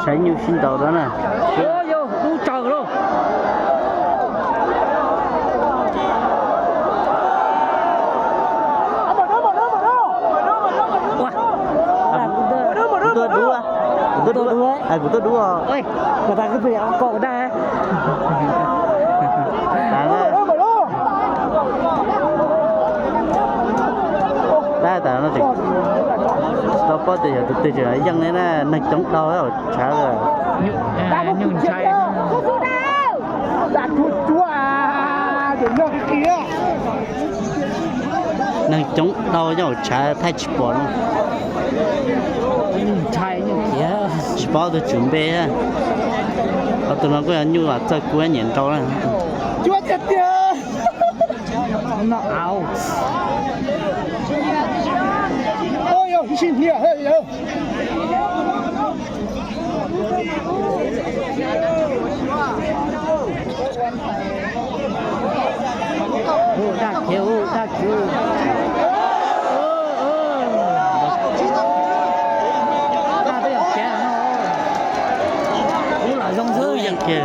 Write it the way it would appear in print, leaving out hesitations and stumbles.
ใช้นิ้วชิ้นเต่าแล้วนะโอ้ยดูเจอแล้วตัวดูอ่ะตัวดูอ่ะกูตัวดูอ่ะเอ้ยกระตาก็ไปเอาเกาะได้ได้แต่nó thì tao có từ giờ từ giờ dân này nè nó chống đau đó chả rồi nhung chạy đã chuột chúa à để nó cái kia nó chống đau cho chả thay chip bỏ luôn nhung chạy nhung kia chip bỏ tôi chuẩn bị á tụi nó có như là chơi cuối nhện trâu này chúa chết tiệt nó ảo ôi yo xin thiệt hey yo đã kêu ta bây giờ kẹo nó là rong rơi dân kia